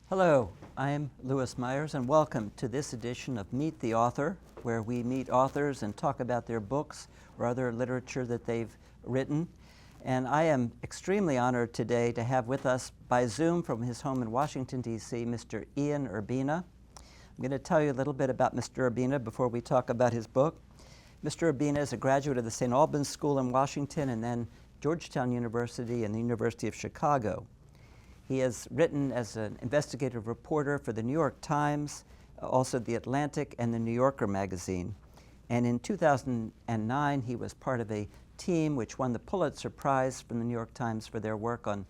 Hello, I'm Louis Meyers, and welcome to this edition of Meet the Author, where we meet authors and talk about their books or other literature that they've written. And I am extremely honored today to have with us by Zoom from his home in Washington, D.C., Mr. Ian Urbina. I'm going to tell you a little bit about Mr. Urbina before we talk about his book. Mr. Urbina is a graduate of the St. Albans School in Washington and then Georgetown University and the University of Chicago. He has written as an investigative reporter for the New York Times, also The Atlantic and the New Yorker magazine. And in 2009, he was part of a team which won the Pulitzer Prize from the New York Times for their work on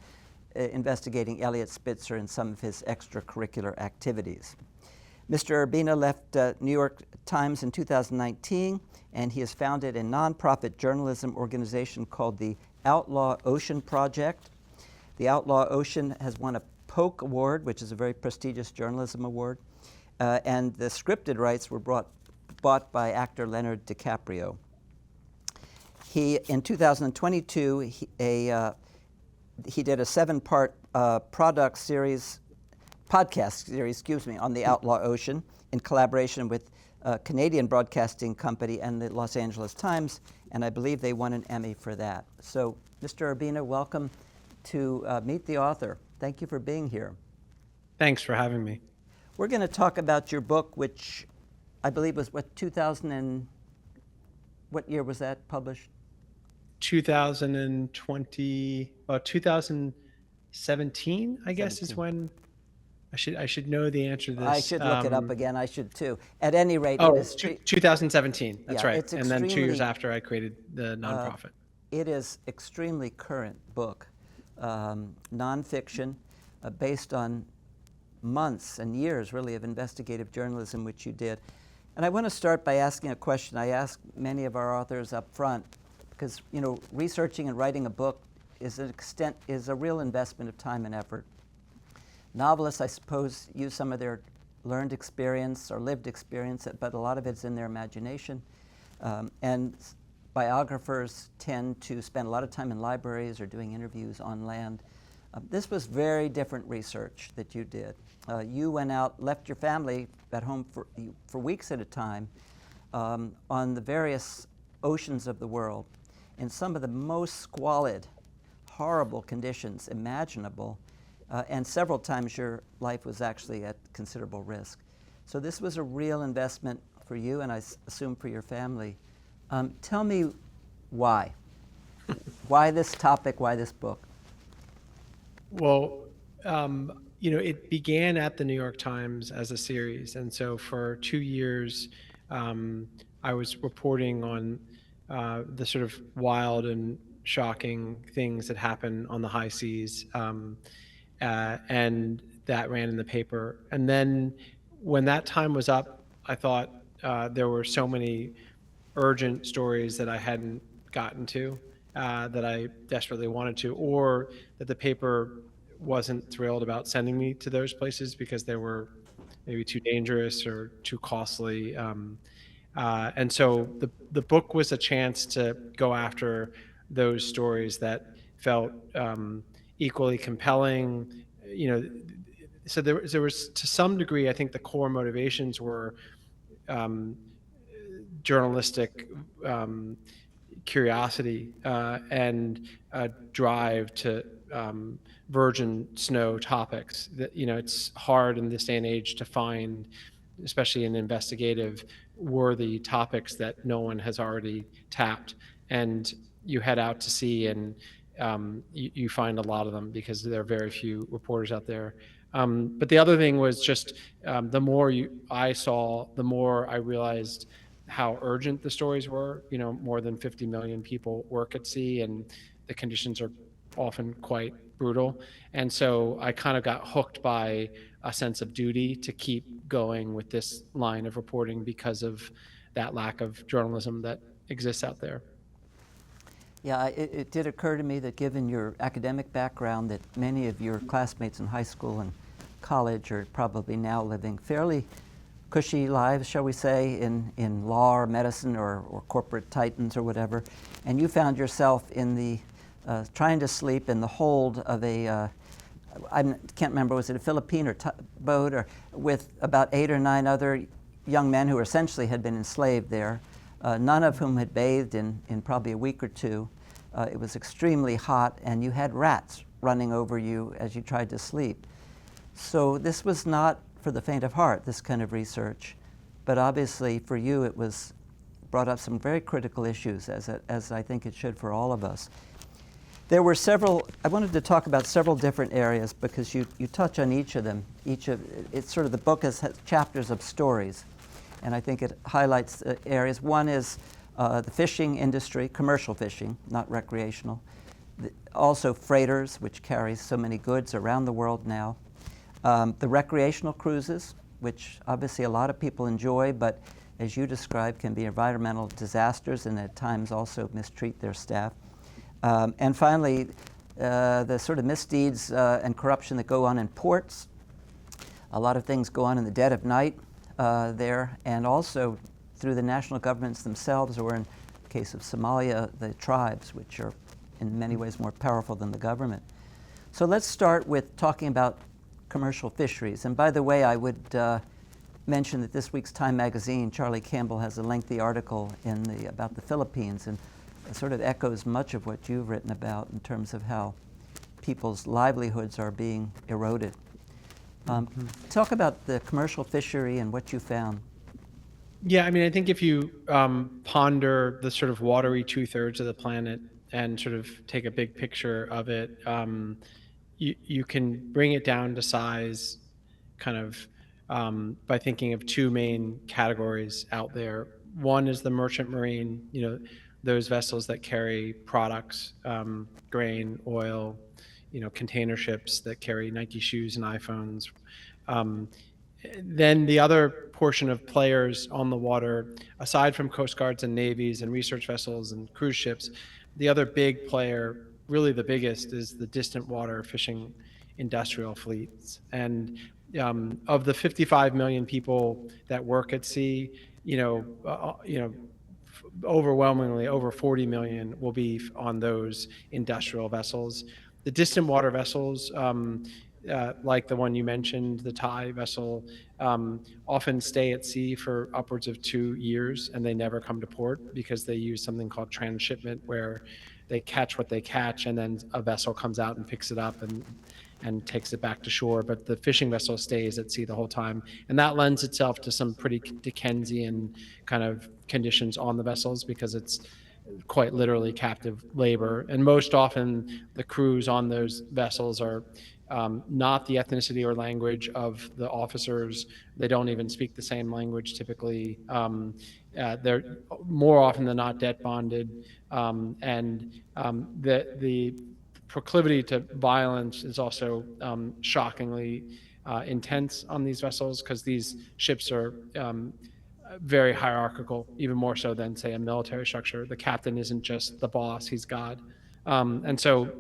investigating Eliot Spitzer and some of his extracurricular activities. Mr. Urbina left New York Times in 2019, and he has founded a nonprofit journalism organization called the Outlaw Ocean Project. The Outlaw Ocean has won a Polk Award, which is a very prestigious journalism award, and the scripted rights were bought by actor Leonardo DiCaprio. In 2022, he did a 7-part podcast series on the Outlaw Ocean in collaboration with a Canadian broadcasting company and the Los Angeles Times, and I believe they won an Emmy for that. So, Mr. Urbina, welcome to Meet the Author. Thank you for being here. Thanks for having me. We're going to talk about your book, which I believe was, what year was that published? 2017, I guess, is when I should know the answer to this. I should look it up again. I should too. At any rate, it is 2017. That's yeah, right. And then 2 years after I created the nonprofit. It is extremely current book. Nonfiction, based on months and years, really, of investigative journalism, which you did. And I want to start by asking a question I ask many of our authors up front, because researching and writing a book is a real investment of time and effort. Novelists, I suppose, use some of their learned experience or lived experience, but a lot of it's in their imagination. And biographers tend to spend a lot of time in libraries or doing interviews on land. This was very different research that you did. You went out, left your family at home for weeks at a time on the various oceans of the world in some of the most squalid, horrible conditions imaginable, and several times your life was actually at considerable risk. So this was a real investment for you, and I assume for your family. Tell me why. Why this topic? Why this book? Well, it began at the New York Times as a series. And so for 2 years, I was reporting on the sort of wild and shocking things that happen on the high seas. And that ran in the paper. And then when that time was up, I thought there were so many urgent stories that I hadn't gotten to, that I desperately wanted to, or that the paper wasn't thrilled about sending me to those places because they were maybe too dangerous or too costly. And so the book was a chance to go after those stories that felt equally compelling. So there was, to some degree, I think the core motivations were journalistic curiosity and a drive to virgin snow topics. That it's hard in this day and age to find, especially in investigative, worthy topics that no one has already tapped. And you head out to sea and you find a lot of them because there are very few reporters out there. But the other thing was just the more I saw, the more I realized how urgent the stories were. More than 50 million people work at sea, and the conditions are often quite brutal. And so I kind of got hooked by a sense of duty to keep going with this line of reporting because of that lack of journalism that exists out there. Yeah, it did occur to me that given your academic background, that many of your classmates in high school and college are probably now living fairly cushy lives, shall we say, in law or medicine or corporate titans or whatever, and you found yourself in the trying to sleep in the hold of a I can't remember, was it a Philippine or boat, or with about 8 or 9 other young men who essentially had been enslaved there, none of whom had bathed in probably a week or two. It was extremely hot, and you had rats running over you as you tried to sleep. So this was not for the faint of heart, this kind of research, but obviously for you it was brought up some very critical issues, as I think it should for all of us. There were several, I wanted to talk about several different areas because you touch on each of them. It's sort of, the book has chapters of stories, and I think it highlights areas. One is the fishing industry, commercial fishing, not recreational. Also freighters, which carry so many goods around the world now. The recreational cruises, which obviously a lot of people enjoy, but as you described, can be environmental disasters and at times also mistreat their staff. And finally, the sort of misdeeds and corruption that go on in ports. A lot of things go on in the dead of night there, and also through the national governments themselves, or in the case of Somalia, the tribes, which are in many ways more powerful than the government. So let's start with talking about commercial fisheries. And by the way, I would mention that this week's Time magazine, Charlie Campbell has a lengthy article about the Philippines, and it sort of echoes much of what you've written about in terms of how people's livelihoods are being eroded. Talk about the commercial fishery and what you found. Yeah, I mean, I think if you ponder the sort of watery 2/3 of the planet and sort of take a big picture of it, you can bring it down to size kind of by thinking of 2 main categories out there. One is the merchant marine, those vessels that carry products, grain, oil, container ships that carry Nike shoes and iPhones. Then the other portion of players on the water, aside from coast guards and navies and research vessels and cruise ships, the other big player, really the biggest, is the distant water fishing industrial fleets. And of the 55 million people that work at sea, overwhelmingly over 40 million will be on those industrial vessels. The distant water vessels, like the one you mentioned, the Thai vessel, often stay at sea for upwards of 2 years, and they never come to port because they use something called transshipment, where they catch what they catch and then a vessel comes out and picks it up and takes it back to shore. But the fishing vessel stays at sea the whole time, and that lends itself to some pretty Dickensian kind of conditions on the vessels because it's quite literally captive labor. And most often the crews on those vessels are not the ethnicity or language of the officers. They don't even speak the same language typically. They're more often than not debt bonded, and the proclivity to violence is also shockingly intense on these vessels, because these ships are very hierarchical, even more so than, say, a military structure. The captain isn't just the boss, he's God. And so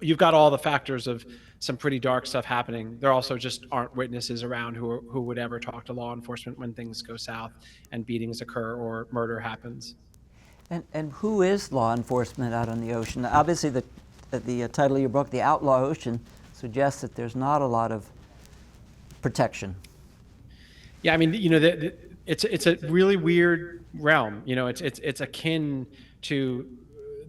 you've got all the factors of some pretty dark stuff happening. There also just aren't witnesses around who would ever talk to law enforcement when things go south and beatings occur or murder happens. And who is law enforcement out on the ocean? Obviously, the title of your book, The Outlaw Ocean, suggests that there's not a lot of protection. Yeah, I mean, it's a really weird realm. It's akin to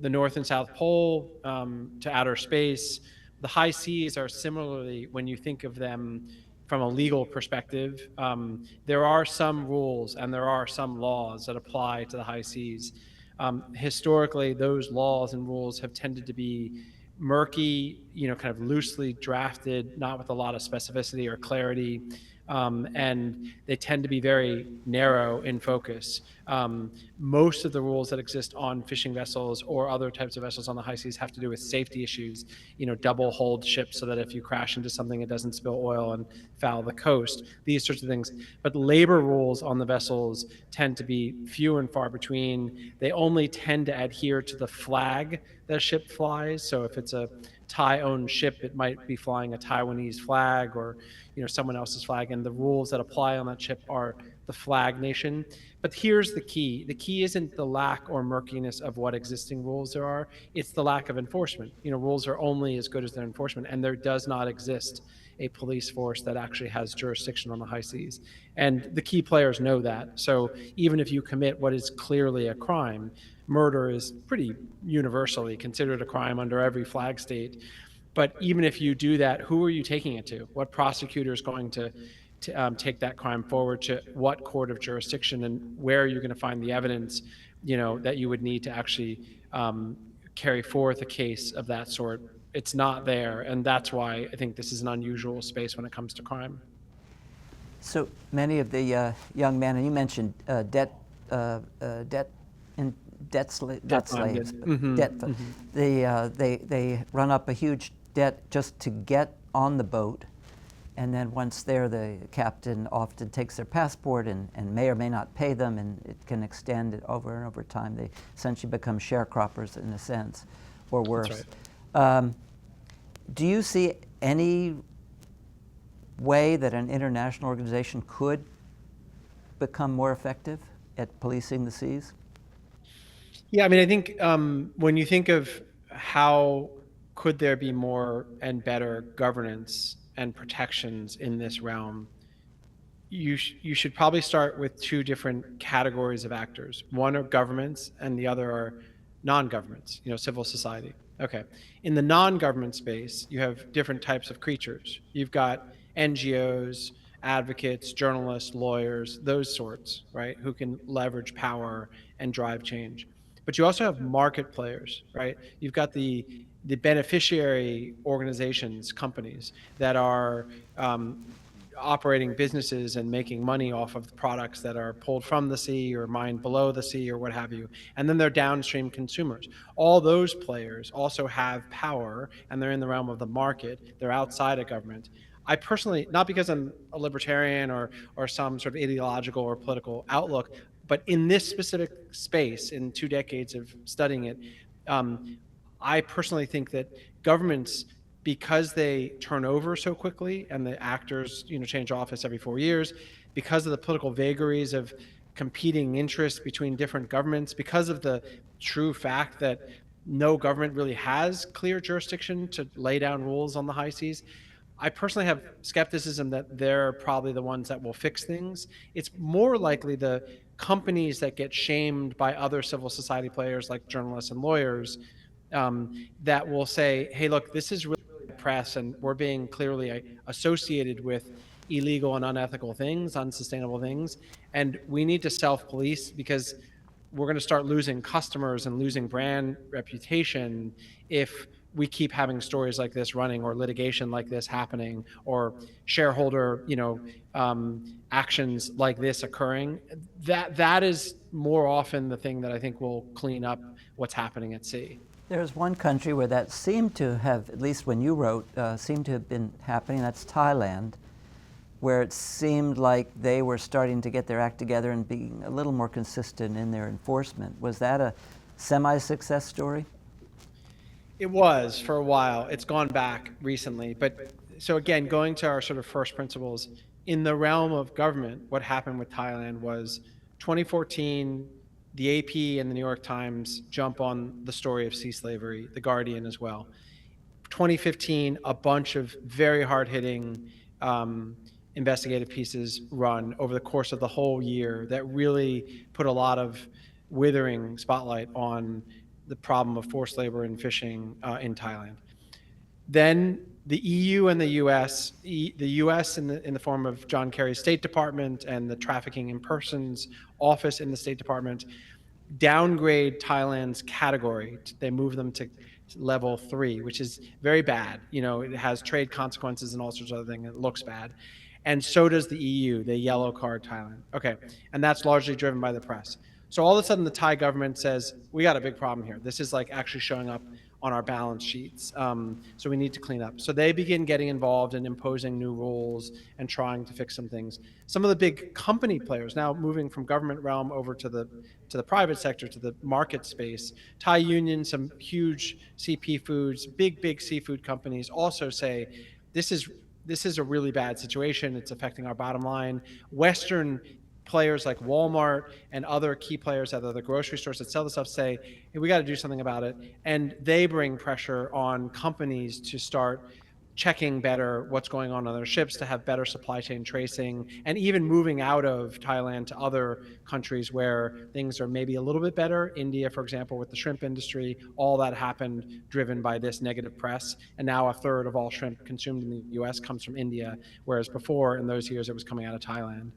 the North and South Pole, to outer space. The high seas are similarly, when you think of them from a legal perspective, there are some rules and there are some laws that apply to the high seas. Historically, those laws and rules have tended to be murky, kind of loosely drafted, not with a lot of specificity or clarity. And they tend to be very narrow in focus. Most of the rules that exist on fishing vessels or other types of vessels on the high seas have to do with safety issues, double hold ships so that if you crash into something, it doesn't spill oil and foul the coast, these sorts of things. But labor rules on the vessels tend to be few and far between. They only tend to adhere to the flag that a ship flies. So if it's a Thai-owned ship, it might be flying a Taiwanese flag or, someone else's flag, and the rules that apply on that ship are the flag nation. But here's the key. The key isn't the lack or murkiness of what existing rules there are. It's the lack of enforcement. Rules are only as good as their enforcement, and there does not exist a police force that actually has jurisdiction on the high seas. And the key players know that. So even if you commit what is clearly a crime, murder is pretty universally considered a crime under every flag state. But even if you do that, who are you taking it to? What prosecutor is going to take that crime forward, to what court of jurisdiction, and where are you going to find the evidence, that you would need to actually carry forth a case of that sort? It's not there, and that's why I think this is an unusual space when it comes to crime. So many of the young men, and you mentioned debt slaves, they run up a huge debt just to get on the boat, and then once there, the captain often takes their passport and may or may not pay them, and it can extend it over and over time. They essentially become sharecroppers in a sense, or worse. That's right. Do you see any way that an international organization could become more effective at policing the seas? Yeah, I mean, I think when you think of how could there be more and better governance and protections in this realm, you should probably start with two different categories of actors. One are governments, and the other are non-governments, civil society. Okay. In the non-government space, you have different types of creatures. You've got NGOs, advocates, journalists, lawyers, those sorts, right, who can leverage power and drive change. But you also have market players, right? You've got the beneficiary organizations, companies that are operating businesses and making money off of products that are pulled from the sea or mined below the sea or what have you. And then they're downstream consumers. All those players also have power, and they're in the realm of the market. They're outside of government. I personally, not because I'm a libertarian or some sort of ideological or political outlook, but in this specific space, in 2 decades of studying it, I personally think that governments, because they turn over so quickly and the actors, change office every 4 years, because of the political vagaries of competing interests between different governments, because of the true fact that no government really has clear jurisdiction to lay down rules on the high seas, I personally have skepticism that they're probably the ones that will fix things. It's more likely the companies that get shamed by other civil society players like journalists and lawyers that will say, hey, look, this is really press, and we're being clearly associated with illegal and unethical things, unsustainable things, and we need to self-police because we're going to start losing customers and losing brand reputation if we keep having stories like this running, or litigation like this happening, or shareholder, actions like this occurring. That is more often the thing that I think will clean up what's happening at sea. There's one country where that seemed to have, at least when you wrote, seemed to have been happening. That's Thailand, where it seemed like they were starting to get their act together and being a little more consistent in their enforcement. Was that a semi-success story? It was for a while. It's gone back recently. But so again, going to our sort of first principles, in the realm of government, what happened with Thailand was 2014, the AP and the New York Times jump on the story of sea slavery, The Guardian as well. 2015, a bunch of very hard-hitting investigative pieces run over the course of the whole year that really put a lot of withering spotlight on the problem of forced labor and fishing in Thailand. Then the EU and the US, the US in the form of John Kerry's State Department and the Trafficking in Persons Office in the State Department, downgrade Thailand's category. They move them to level 3, which is very bad. It has trade consequences and all sorts of other things. It looks bad. And so does the EU. They yellow card Thailand. Okay, and that's largely driven by the press. So all of a sudden the Thai government says, we got a big problem here. This is like actually showing up on our balance sheets. So we need to clean up. So they begin getting involved in imposing new rules and trying to fix some things. Some of the big company players now moving from government realm over to the private sector, to the market space. Thai Union, some huge CP Foods, big seafood companies also say this is a really bad situation. It's affecting our bottom line. Western players like Walmart and other key players at other grocery stores that sell the stuff say, hey, we got to do something about it. And they bring pressure on companies to start checking better what's going on their ships, to have better supply chain tracing, and even moving out of Thailand to other countries where things are maybe a little bit better. India, for example, with the shrimp industry, all that happened driven by this negative press. And now a third of all shrimp consumed in the US comes from India, whereas before in those years it was coming out of Thailand.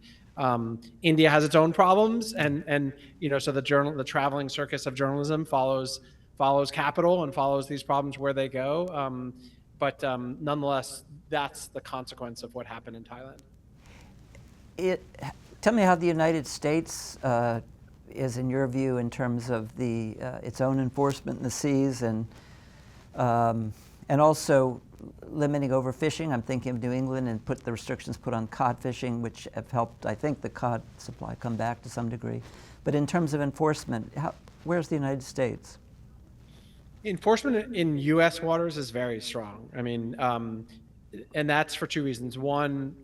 India has its own problems, and so the traveling circus of journalism follows capital and follows these problems where they go. But nonetheless, that's the consequence of what happened in Thailand. Tell me how the United States is, in your view, in terms of its own enforcement in the seas, and also limiting overfishing. I'm thinking of New England and the restrictions put on cod fishing, which have helped, I think, the cod supply come back to some degree. But in terms of enforcement, where's the United States? Enforcement in U.S. waters is very strong. I mean, and that's for two reasons. One,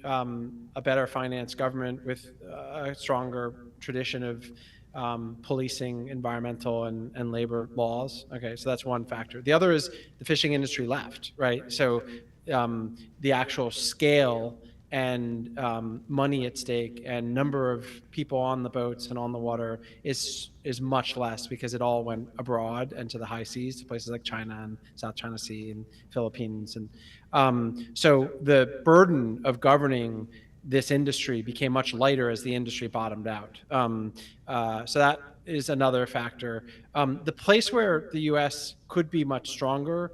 a better financed government with a stronger tradition of policing environmental and labor laws. Okay, so that's one factor. The other is the fishing industry left, right? So the actual scale and money at stake and number of people on the boats and on the water is much less, because it all went abroad and to the high seas, to places like China and South China Sea and Philippines. And so the burden of governing this industry became much lighter as the industry bottomed out. So that is another factor. The place where the U.S. could be much stronger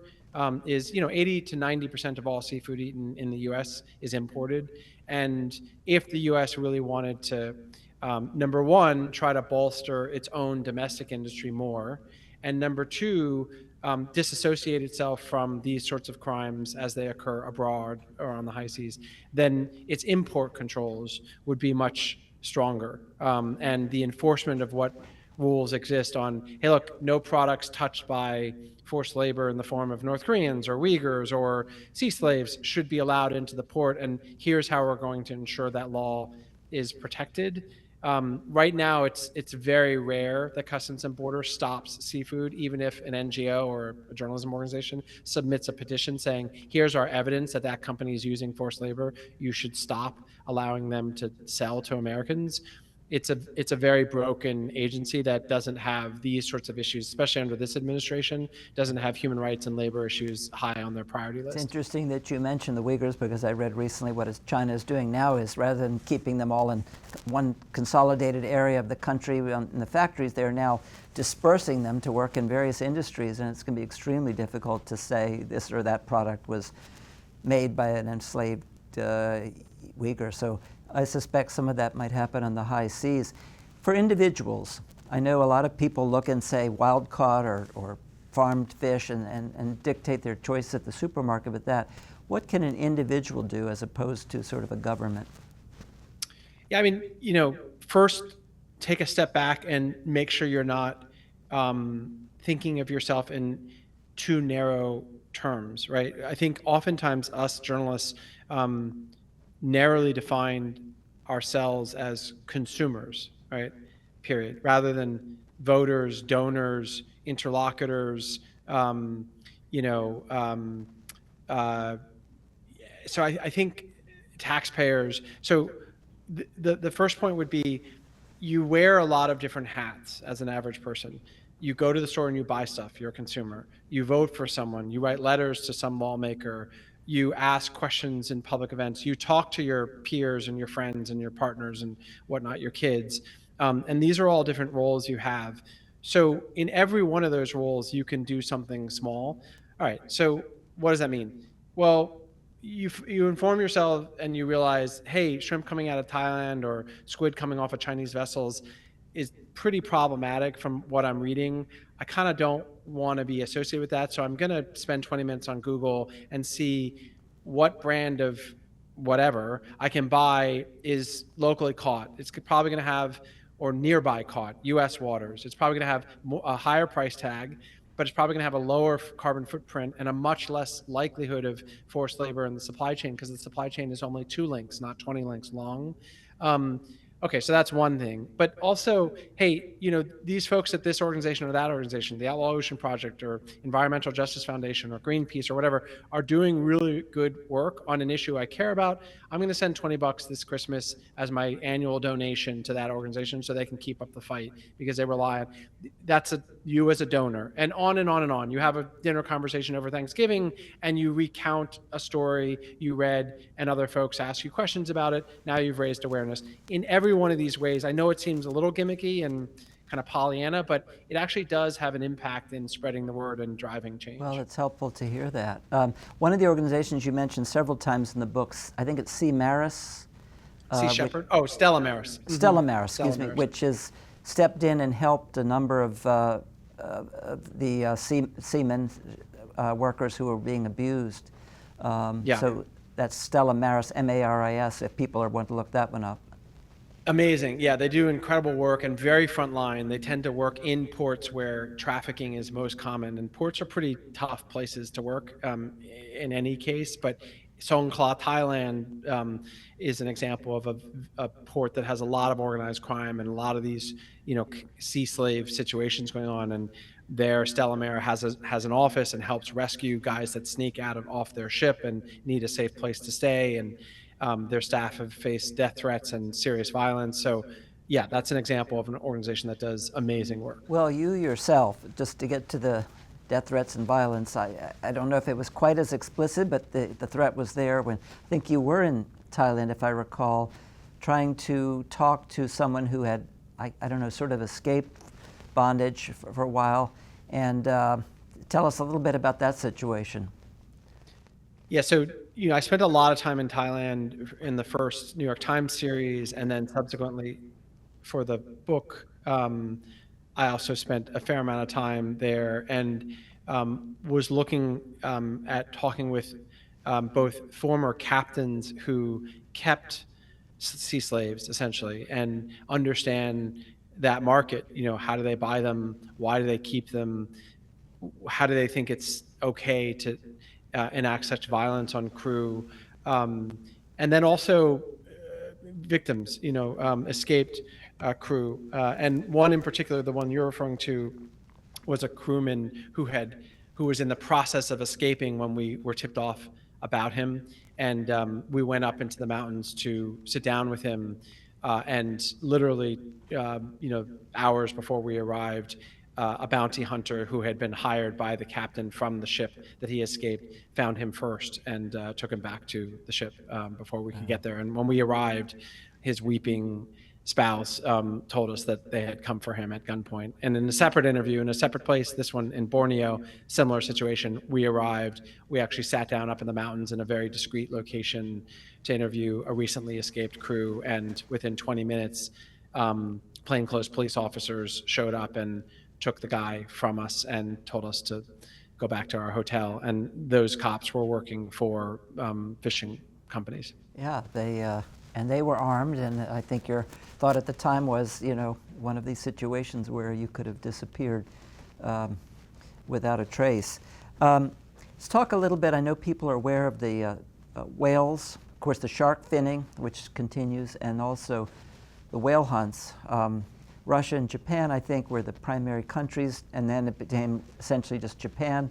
is, 80 to 90% of all seafood eaten in the U.S. is imported. And if the U.S. really wanted to, number one, try to bolster its own domestic industry more, and number two, disassociate itself from these sorts of crimes as they occur abroad or on the high seas, then its import controls would be much stronger. And the enforcement of what rules exist on, hey, look, no products touched by forced labor in the form of North Koreans or Uyghurs or sea slaves should be allowed into the port, and here's how we're going to ensure that law is protected. Right now, it's very rare that Customs and Border stops seafood, even if an NGO or a journalism organization submits a petition saying, here's our evidence that company is using forced labor, you should stop allowing them to sell to Americans. It's a very broken agency that doesn't have these sorts of issues, especially under this administration, doesn't have human rights and labor issues high on their priority list. It's interesting that you mentioned the Uyghurs, because I read recently what China is doing now is, rather than keeping them all in one consolidated area of the country in the factories, they're now dispersing them to work in various industries, and it's going to be extremely difficult to say this or that product was made by an enslaved Uyghur. So I suspect some of that might happen on the high seas. For individuals, I know a lot of people look and say wild caught or farmed fish and dictate their choice at the supermarket with that. What can an individual do as opposed to sort of a government? Yeah, I mean, first take a step back and make sure you're not thinking of yourself in too narrow terms, right? I think oftentimes us journalists narrowly defined ourselves as consumers, right? Period. Rather than voters, donors, interlocutors, so I think taxpayers. So the first point would be, you wear a lot of different hats as an average person. You go to the store and you buy stuff, you're a consumer. You vote for someone, you write letters to some lawmaker, you ask questions in public events, you talk to your peers and your friends and your partners and whatnot, your kids. And these are all different roles you have. So in every one of those roles, you can do something small. All right, so what does that mean? Well, you inform yourself and you realize, hey, shrimp coming out of Thailand or squid coming off of Chinese vessels is pretty problematic from what I'm reading. I kind of don't want to be associated with that. So I'm going to spend 20 minutes on Google and see what brand of whatever I can buy is locally caught. It's probably going to have, or nearby caught, U.S. waters. It's probably going to have a higher price tag, but it's probably going to have a lower carbon footprint and a much less likelihood of forced labor in the supply chain, because the supply chain is only 2 links, not 20 links long. Okay, so that's one thing. But also, hey, these folks at this organization or that organization, the Outlaw Ocean Project or Environmental Justice Foundation or Greenpeace or whatever, are doing really good work on an issue I care about. I'm going to send $20 this Christmas as my annual donation to that organization so they can keep up the fight, because they rely on that's you as a donor, and on and on and on. You have a dinner conversation over Thanksgiving and you recount a story you read and other folks ask you questions about it. Now you've raised awareness. In every one of these ways, I know it seems a little gimmicky and kind of Pollyanna, but it actually does have an impact in spreading the word and driving change. Well, it's helpful to hear that. One of the organizations you mentioned several times in the books, I think it's Sea Maris. Sea Shepherd? Stella Maris. Stella Maris, excuse me, Maris. which has stepped in and helped a number of the seamen workers who are being abused. So that's Stella Maris, M-A-R-I-S, if people are wanting to look that one up. Amazing. Yeah, they do incredible work and very frontline. They tend to work in ports where trafficking is most common, and ports are pretty tough places to work in any case. But Songkhla, Thailand, is an example of a port that has a lot of organized crime and a lot of these, sea slave situations going on. And there, Stella Maris has an office and helps rescue guys that sneak off their ship and need a safe place to stay. And their staff have faced death threats and serious violence. So, yeah, that's an example of an organization that does amazing work. Well, you yourself, just to get to the death threats and violence, I don't know if it was quite as explicit, but the threat was there when I think you were in Thailand, if I recall, trying to talk to someone who had, I don't know, sort of escaped bondage for a while. And tell us a little bit about that situation. Yeah, so I spent a lot of time in Thailand in the first New York Times series, and then subsequently for the book, I also spent a fair amount of time there, and was looking at talking with both former captains who kept sea slaves, essentially, and understand that market. How do they buy them? Why do they keep them? How do they think it's okay to enact such violence on crew? And then also victims, escaped crew. And one in particular, the one you're referring to, was a crewman who was in the process of escaping when we were tipped off about him. And we went up into the mountains to sit down with him. And literally, hours before we arrived, a bounty hunter who had been hired by the captain from the ship that he escaped found him first and took him back to the ship before we could get there. And when we arrived, his weeping spouse told us that they had come for him at gunpoint. And in a separate interview, in a separate place, this one in Borneo, similar situation, we arrived. We actually sat down up in the mountains in a very discreet location to interview a recently escaped crew. And within 20 minutes, plainclothes police officers showed up and took the guy from us and told us to go back to our hotel. And those cops were working for fishing companies. Yeah, they were armed, and I think your thought at the time was, one of these situations where you could have disappeared without a trace. Let's talk a little bit. I know people are aware of the whales, of course, the shark finning, which continues, and also the whale hunts. Russia and Japan, I think, were the primary countries, and then it became essentially just Japan.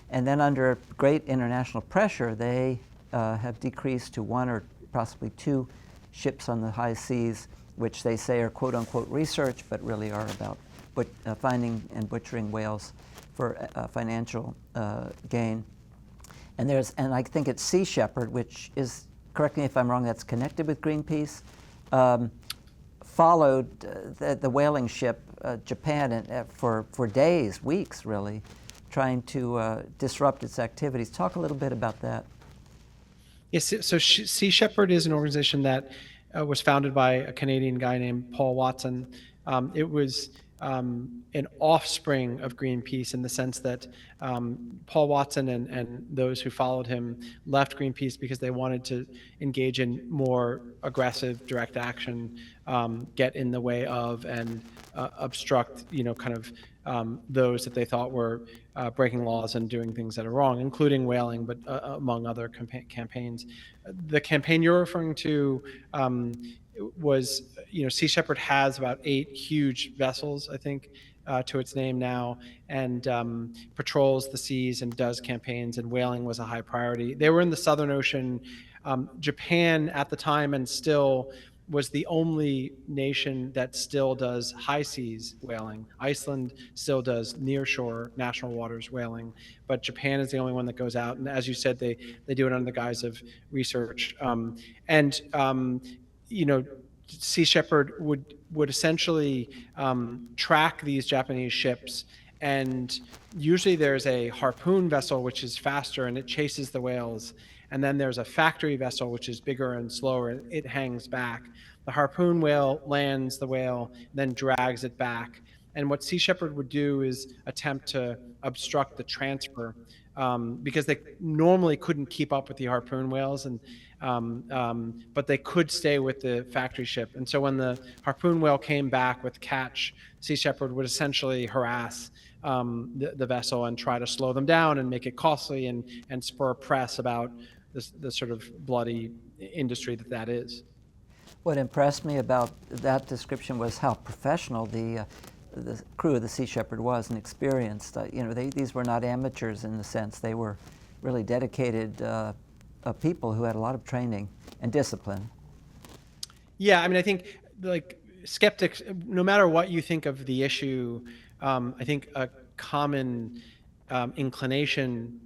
And then under great international pressure, they have decreased to 1 or possibly 2 ships on the high seas, which they say are quote-unquote research, but really are about finding and butchering whales for financial gain. And I think it's Sea Shepherd, which is, correct me if I'm wrong, that's connected with Greenpeace, followed the whaling ship Japan for days, weeks really, trying to disrupt its activities. Talk a little bit about that. Yes, so Sea Shepherd is an organization that was founded by a Canadian guy named Paul Watson. It was an offspring of Greenpeace in the sense that Paul Watson and those who followed him left Greenpeace because they wanted to engage in more aggressive direct action, get in the way of and obstruct, those that they thought were breaking laws and doing things that are wrong, including whaling, but among other campaigns. The campaign you're referring to was, Sea Shepherd has about 8 huge vessels, I think, to its name now, and patrols the seas and does campaigns, and whaling was a high priority. They were in the Southern Ocean. Japan at the time, and still, was the only nation that still does high seas whaling. Iceland still does nearshore national waters whaling, but Japan is the only one that goes out. And as you said, they do it under the guise of research. Sea Shepherd would essentially track these Japanese ships, and usually there's a harpoon vessel which is faster and it chases the whales, and then there's a factory vessel which is bigger and slower and it hangs back. The harpoon whale lands the whale, then drags it back. And what Sea Shepherd would do is attempt to obstruct the transfer, because they normally couldn't keep up with the harpoon whales, but they could stay with the factory ship. And so when the harpoon whale came back with catch, Sea Shepherd would essentially harass the vessel and try to slow them down and make it costly and spur press about the sort of bloody industry that is. What impressed me about that description was how professional the crew of the Sea Shepherd was and experienced. These were not amateurs in the sense. They were really dedicated people who had a lot of training and discipline. Yeah, I think skeptics, no matter what you think of the issue, I think a common inclination,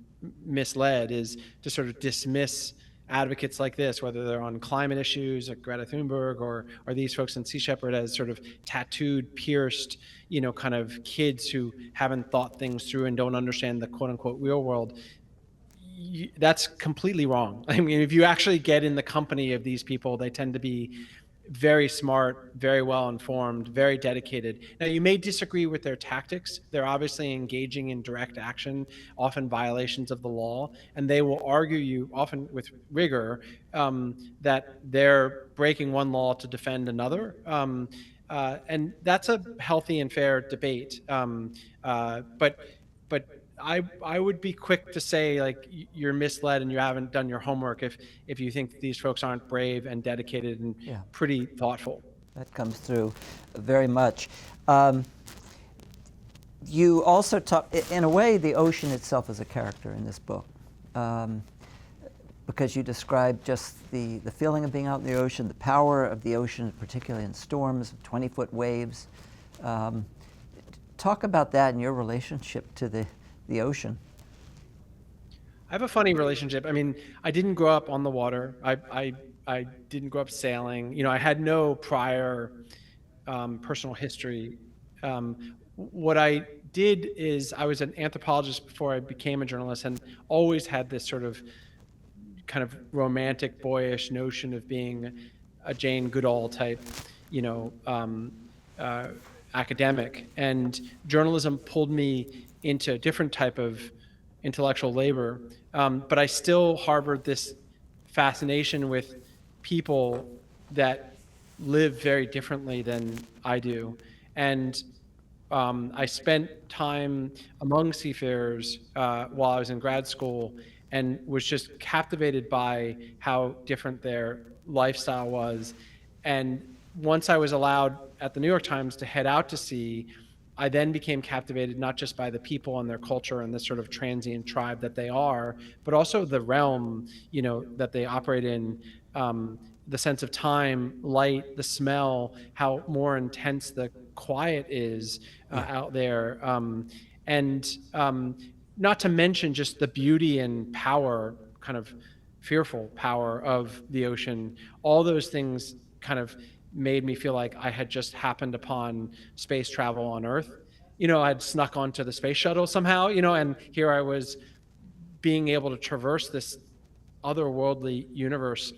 misled, is to sort of dismiss advocates like this, whether they're on climate issues like Greta Thunberg or these folks in Sea Shepherd, as sort of tattooed, pierced, kind of kids who haven't thought things through and don't understand the quote unquote real world. That's completely wrong. If you actually get in the company of these people, they tend to be very smart, very well informed, very dedicated. Now, you may disagree with their tactics. They're obviously engaging in direct action, often violations of the law, and they will argue you, often with rigor, that they're breaking one law to defend another. And that's a healthy and fair debate. But I would be quick to say, you're misled and you haven't done your homework if you think these folks aren't brave and dedicated and pretty thoughtful. That comes through very much. You also talk, in a way, the ocean itself is a character in this book, because you describe just the feeling of being out in the ocean, the power of the ocean, particularly in storms, 20-foot waves. Talk about that and your relationship to the ocean. I have a funny relationship. I didn't grow up on the water. I didn't grow up sailing. I had no prior personal history. What I did is I was an anthropologist before I became a journalist, and always had this sort of kind of romantic, boyish notion of being a Jane Goodall type, academic. And journalism pulled me into a different type of intellectual labor, but I still harbored this fascination with people that live very differently than I do. And I spent time among seafarers while I was in grad school, and was just captivated by how different their lifestyle was. And once I was allowed at the New York Times to head out to sea, I then became captivated not just by the people and their culture and the sort of transient tribe that they are, but also the realm, that they operate in, the sense of time, light, the smell, how more intense the quiet is out there. Not to mention just the beauty and power, kind of fearful power of the ocean. All those things kind of made me feel like I had just happened upon space travel on Earth. I'd snuck onto the space shuttle somehow, and here I was being able to traverse this otherworldly universe.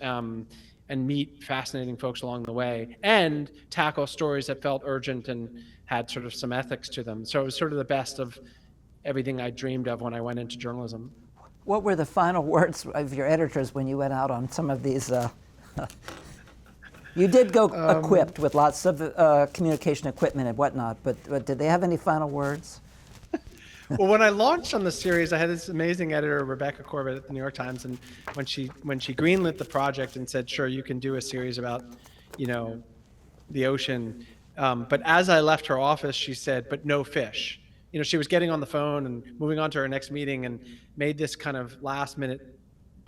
and meet fascinating folks along the way and tackle stories that felt urgent and had sort of some ethics to them. So it was sort of the best of everything I dreamed of when I went into journalism. What were the final words of your editors when you went out on some of these? You did go equipped with lots of communication equipment and whatnot, but did they have any final words? Well, when I launched on the series, I had this amazing editor, Rebecca Corbett at the New York Times, and when she greenlit the project and said, "Sure, you can do a series about, the ocean," but as I left her office, she said, "But no fish." She was getting on the phone and moving on to her next meeting, and made this kind of last-minute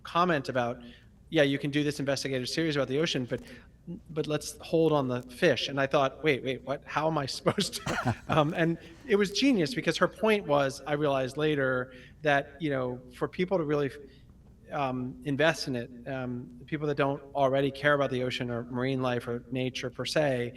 comment about, "Yeah, you can do this investigative series about the ocean, but let's hold on the fish." And I thought, wait, what? How am I supposed to? And it was genius, because her point was, I realized later, that for people to really invest in it, people that don't already care about the ocean or marine life or nature per se,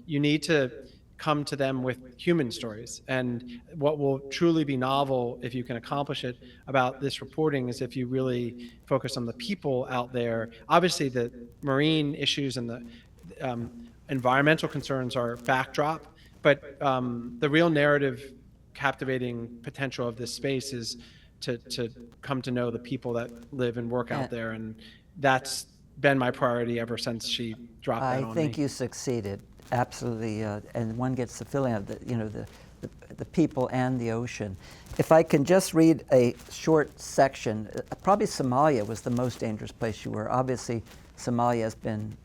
you need to come to them with human stories. And what will truly be novel, if you can accomplish it, about this reporting is if you really focus on the people out there. Obviously, the marine issues and the environmental concerns are backdrop, but the real narrative captivating potential of this space is to come to know the people that live and work out there. And that's been my priority ever since she dropped that on me. I think you succeeded. Absolutely, and one gets the feeling of the people and the ocean. If I can just read a short section, probably Somalia was the most dangerous place you were. Obviously, Somalia has been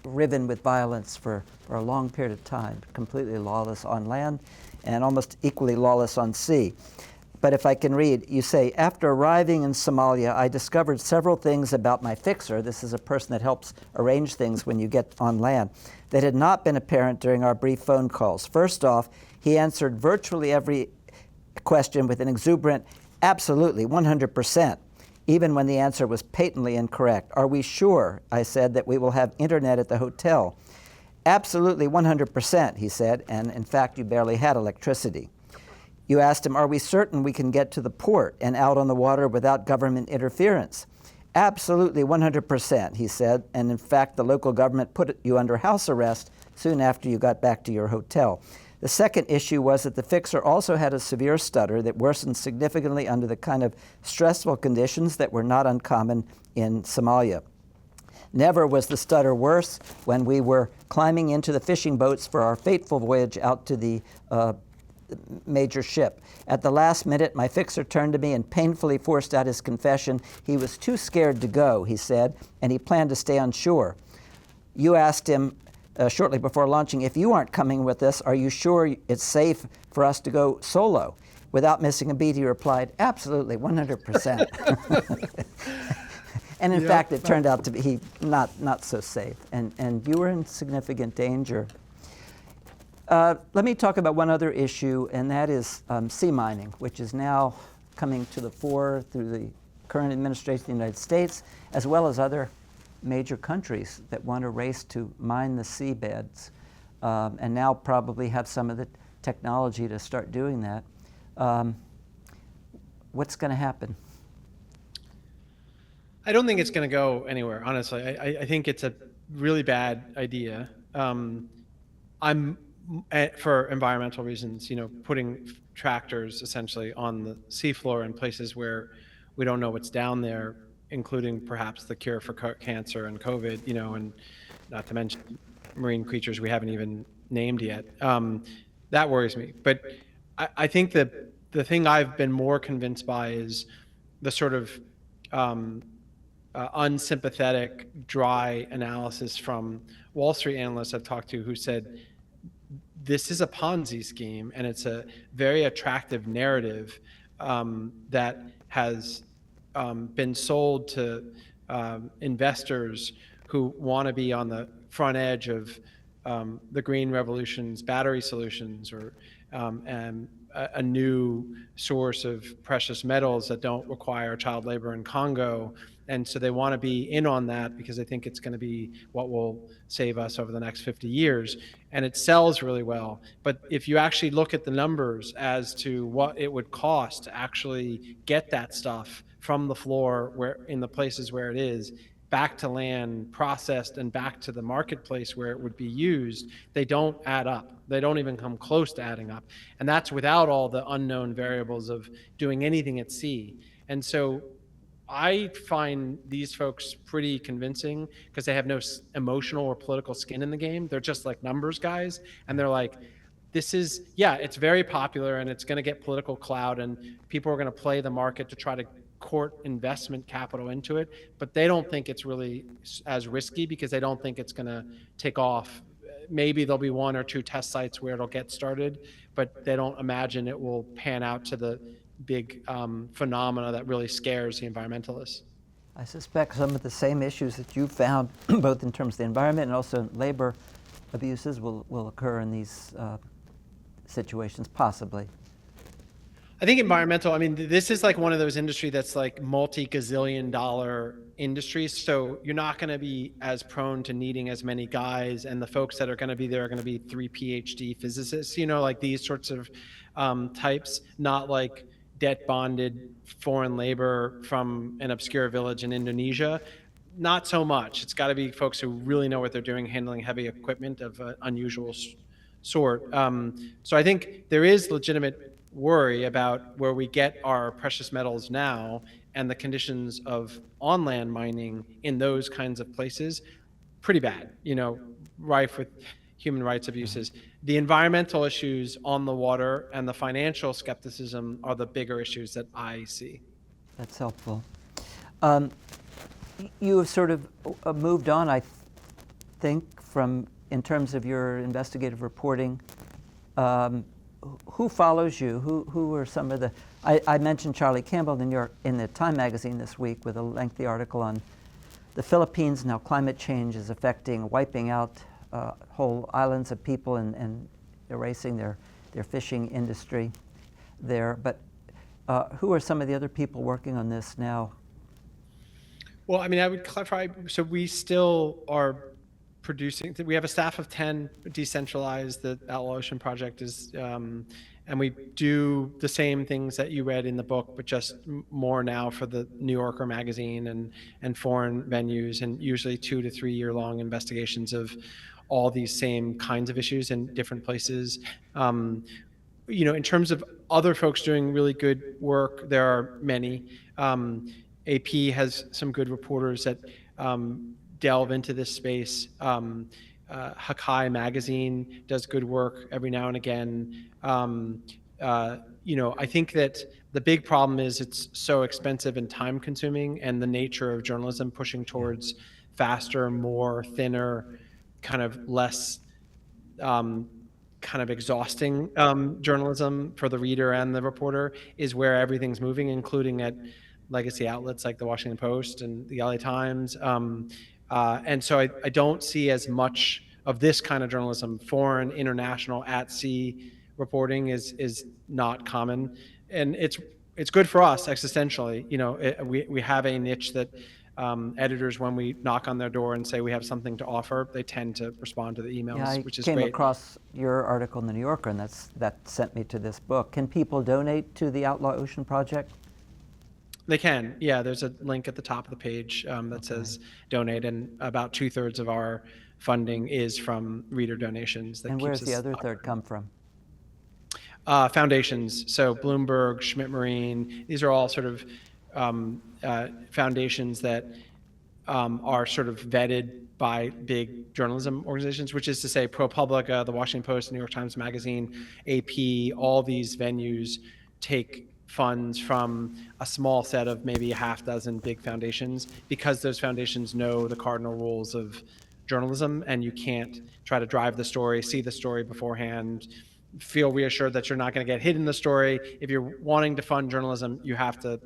riven with violence for a long period of time, completely lawless on land and almost equally lawless on sea. But if I can read, you say, "After arriving in Somalia, I discovered several things about my fixer," this is a person that helps arrange things when you get on land, "that had not been apparent during our brief phone calls. First off, he answered virtually every question with an exuberant, 'Absolutely, 100%, even when the answer was patently incorrect. 'Are we sure,' I said, 'that we will have internet at the hotel?' 'Absolutely, 100%, he said, and in fact, you barely had electricity. You asked him, 'Are we certain we can get to the port and out on the water without government interference?' 'Absolutely, 100%, he said, and in fact, the local government put you under house arrest soon after you got back to your hotel.' The second issue was that the fixer also had a severe stutter that worsened significantly under the kind of stressful conditions that were not uncommon in Somalia. Never was the stutter worse when we were climbing into the fishing boats for our fateful voyage out to the major ship. At the last minute, my fixer turned to me and painfully forced out his confession. He was too scared to go, he said, and he planned to stay on shore. You asked him shortly before launching, 'If you aren't coming with us, are you sure it's safe for us to go solo?' Without missing a beat, he replied, 'Absolutely, 100%. And in fact, it turned out to be not so safe, and you were in significant danger. Let me talk about one other issue, and that is sea mining, which is now coming to the fore through the current administration of the United States, as well as other major countries that want to race to mine the seabeds, and now probably have some of the technology to start doing that. What's going to happen? I don't think it's going to go anywhere, honestly. I think it's a really bad idea. For environmental reasons, putting tractors essentially on the seafloor in places where we don't know what's down there, including perhaps the cure for cancer and COVID, and not to mention marine creatures we haven't even named yet. That worries me. But I think that the thing I've been more convinced by is the sort of unsympathetic, dry analysis from Wall Street analysts I've talked to who said, this is a Ponzi scheme, and it's a very attractive narrative that has been sold to investors who want to be on the front edge of the green revolution's battery solutions, or and a new source of precious metals that don't require child labor in Congo. And so they want to be in on that because they think it's going to be what will save us over the next 50 years. And it sells really well. But if you actually look at the numbers as to what it would cost to actually get that stuff from the floor, where in the places where it is, back to land, processed, and back to the marketplace where it would be used, they don't add up. They don't even come close to adding up. And that's without all the unknown variables of doing anything at sea. And so I find these folks pretty convincing because they have no emotional or political skin in the game. They're just like numbers guys. And they're like, this is, yeah, it's very popular and it's going to get political clout and people are going to play the market to try to court investment capital into it, but they don't think it's really as risky because they don't think it's going to take off. Maybe there'll be one or two test sites where it'll get started, but they don't imagine it will pan out to the big phenomena that really scares the environmentalists. I suspect some of the same issues that you found, both in terms of the environment and also labor abuses, will occur in these situations, possibly. I think environmental, I mean, this is like one of those industries that's like multi-gazillion dollar industries. So you're not going to be as prone to needing as many guys. And the folks that are going to be there are going to be 3 PhD physicists, you know, like these sorts of types, not like debt bonded foreign labor from an obscure village in Indonesia. Not so much. It's got to be folks who really know what they're doing, handling heavy equipment of an unusual sort. So I think there is legitimate worry about where we get our precious metals now and the conditions of on-land mining in those kinds of places. Pretty bad, you know, rife with human rights abuses. The environmental issues on the water and the financial skepticism are the bigger issues that I see. That's helpful. You have sort of moved on, I think, from, in terms of your investigative reporting. Who follows you? Who are some of the? I mentioned Charlie Campbell in the Time magazine this week with a lengthy article on the Philippines and how climate change is affecting, wiping out whole islands of people and erasing their fishing industry there. But who are some of the other people working on this now? Well, I mean, I would clarify. So we still are producing. We have a staff of 10 decentralized. The Outlaw Ocean Project is, and we do the same things that you read in the book, but just more now for the New Yorker magazine and foreign venues, and usually 2 to 3 year long investigations of all these same kinds of issues in different places. You know, in terms of other folks doing really good work, there are many. AP has some good reporters that delve into this space. Hakai magazine does good work every now and again. You know, I think that the big problem is it's so expensive and time consuming, and the nature of journalism pushing towards faster, more, thinner, kind of less kind of exhausting journalism for the reader and the reporter is where everything's moving, including at legacy outlets like the Washington Post and the LA Times. And so I don't see as much of this kind of journalism. Foreign, international, at sea reporting is not common, and it's good for us existentially. You know, we have a niche that editors, when we knock on their door and say we have something to offer, they tend to respond to the emails, which is great. I came across your article in the New Yorker, and that sent me to this book. Can people donate to the Outlaw Ocean Project? They can, yeah. There's a link at the top of the page that says donate, and about 2/3 of our funding is from reader donations. And where's the other third come from? Foundations. So Bloomberg, Schmidt Marine, these are all sort of foundations that are sort of vetted by big journalism organizations, which is to say ProPublica, the Washington Post, New York Times Magazine, AP, all these venues take funds from a small set of maybe a half dozen big foundations, because those foundations know the cardinal rules of journalism, and you can't try to drive the story, see the story beforehand, feel reassured that you're not going to get hit in the story. If you're wanting to fund journalism, you have to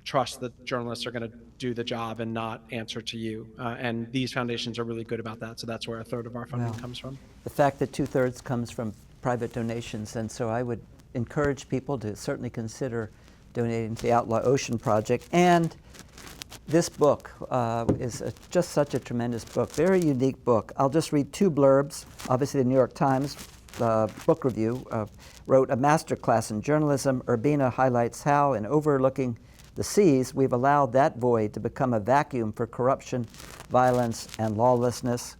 trust that journalists are going to do the job and not answer to you. And these foundations are really good about that. So that's where 1/3 of our funding comes from. The fact that 2/3 comes from private donations, and so I would encourage people to certainly consider donating to the Outlaw Ocean Project. And this book is just such a tremendous book, very unique book. I'll just read 2 blurbs. Obviously, the New York Times book review wrote, "A masterclass in journalism, Urbina highlights how, in overlooking the seas, we've allowed that void to become a vacuum for corruption, violence, and lawlessness.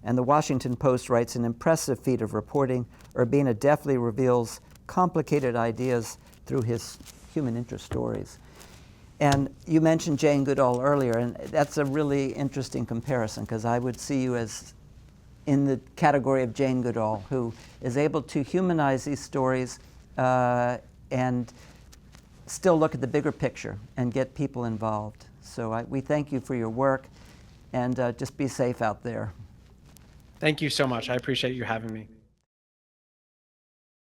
And the Washington Post writes an impressive feat of reporting. Urbina deftly reveals complicated ideas through his human interest stories. And you mentioned Jane Goodall earlier, and that's a really interesting comparison, because I would see you as in the category of Jane Goodall, who is able to humanize these stories and still look at the bigger picture and get people involved. So we thank you for your work, and just be safe out there. Thank you so much. I appreciate you having me.